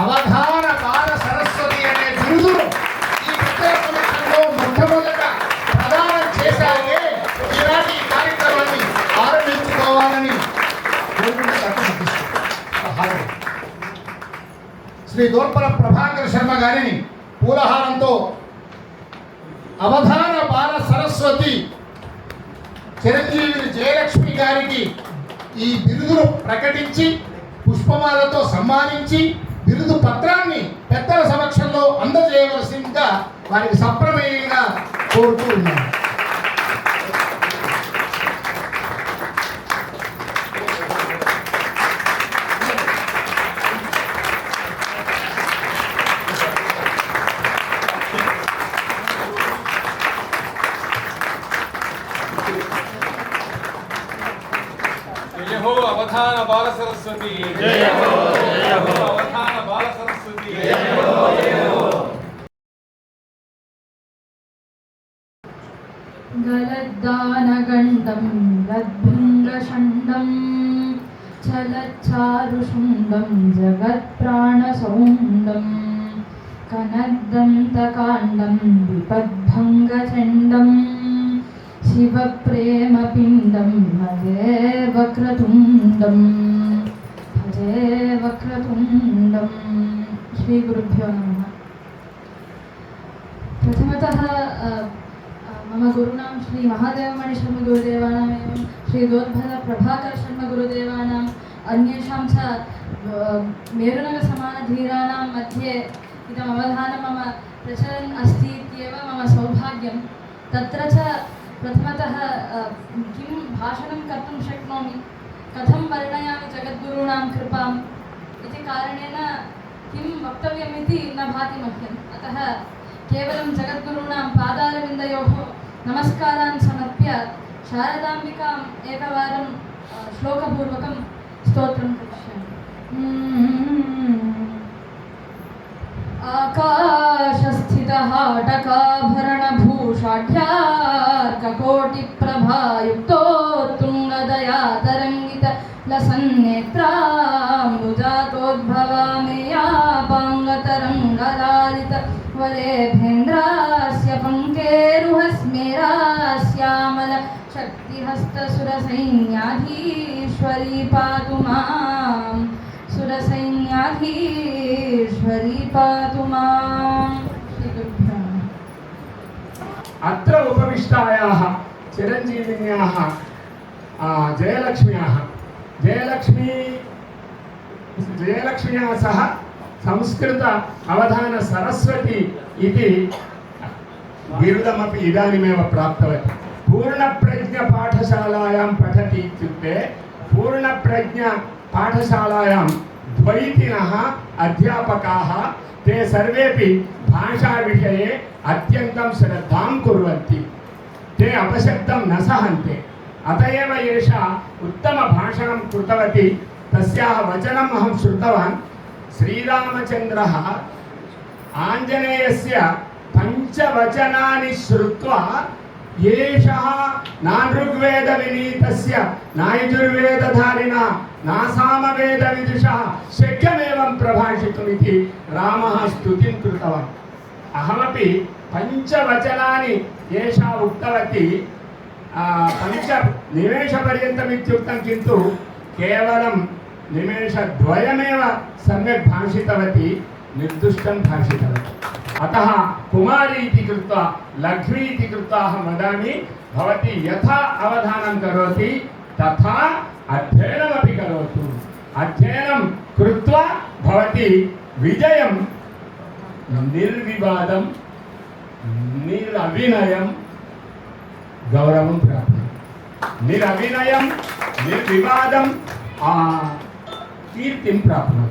అవధాన బాల సరస్వతి అనే బిరుదు ఈ ప్రత్యేక సమక్షంలో మొట్టమొదట ప్రదానం చేశాకే ఈనాటి ఈ కార్యక్రమాన్ని ఆరంభించుకోవాలని శ్రీ దోర్పల ప్రభాకర్ శర్మ గారిని పూలహారంతో అవధాన బాల సరస్వతి చిరంజీవి జయలక్ష్మి గారికి ఈ బిరుదును ప్రకటించి పుష్పమాలతో సన్మానించి బిరుదు పత్రాన్ని పెద్దల సమక్షంలో అందజేయవలసిందిగా వారికి సప్రమేయంగా కోరుతూ ఉన్నాను. जय हो अवधान बाल सरस्वती, जय हो अवधान बाल सरस्वती, जय हो। गलद्दानगण्डं गद्भृङ्गषण्डं चलच्चारुषुण्डं जगत्प्राणसौण्डं कनद्दन्तकाण्डं विपद्भङ्गचण्डं शिवप्रेमपिण्डं भजे वक्रतुण्डं श्रीगुरुभ्यो नमः। प्रथमतः मम गुरूणां श्री महादेवमणि शर्म गुरुदेवानाम् एवं श्री दोर्भल प्रभाकर शर्म गुरुदेवानाम् अन्येषां च मेरुनगसमानधीराणां मध्ये इदम् अवधानं मम प्रचलन् अस्ति इत्येव मम सौभाग्यं। तत्र च प्रथमतः किं भाषणं कर्तुं शक्नोमि, कथं वर्णयामि जगद्गुरूणां कृपाम् इति कारणेन किं वक्तव्यमिति न भाति मह्यम्। अतः केवलं जगद्गुरूणां पादारविन्दयोः नमस्कारान् समर्प्य शारदाम्बिकाम् एकवारं श्लोकपूर्वकं स्तोत्रं करिष्यामि। आकाशस्थितः टकाभरणभूषाढ्यार्ककोटिप्रभायुक्तो तुङ्गदयातरङ्गित लसन्नेत्राम्बुजातोद्भवामेयापाङ्गतरङ्गलालित वरेभेन्द्रास्य पङ्केरुहस्मेरास्यामल शक्तिहस्तसुरसैन्याधीश्वरी पातु मां, सुरसैन्याधीश्वरी पातु मां। अत्र उपविष्टायाः चिरञ्जीविन्याः जयलक्ष्म्या सह संस्कृत अवधान सरस्वती इति बिरुदमपि इदानीमेव प्राप्तवती। पूर्णप्रज्ञ पाठशालायां पठति इत्युक्ते पूर्णप्रज्ञ पाठशालायां द्वैतिनः अध्यापकाः ते सर्वेपि भाषाविषये अत्यन्तं श्रद्धां कुर्वन्ति। ते अपशब्दं न सहन्ते। अत एव एषा उत्तमभाषणं कृतवती। तस्याः वचनम् अहं श्रुतवान्। श्रीरामचन्द्रः आञ्जनेयस्य पञ्चवचनानि श्रुत्वा एषः नानृग्वेदविनीतस्य नायजुर्वेदधारिणा नासामवेदविदुषः शक्यमेवं प्रभाषितुमिति रामः स्तुतिं कृतवान्। अहमपि पञ्चवचनानि एषा उक्तवती। पञ्चनिमेषपर्यन्तम् इत्युक्तं, किन्तु केवलं निमेषद्वयमेव सम्यक् भाषितवती, निर्दुष्टं भाषितवती। अतः कुमारी इति कृत्वा लघ्वी इति कृत्वा अहं वदामि, भवती यथा अवधानं करोति तथा अध्ययनमपि करोतु। अध्ययनं कृत्वा भवती विजयं निर्विवादं निरविनयं गौरवं प्राप्नोति। निरविनयं निर्विवादं कीर्तिं प्राप्नोति।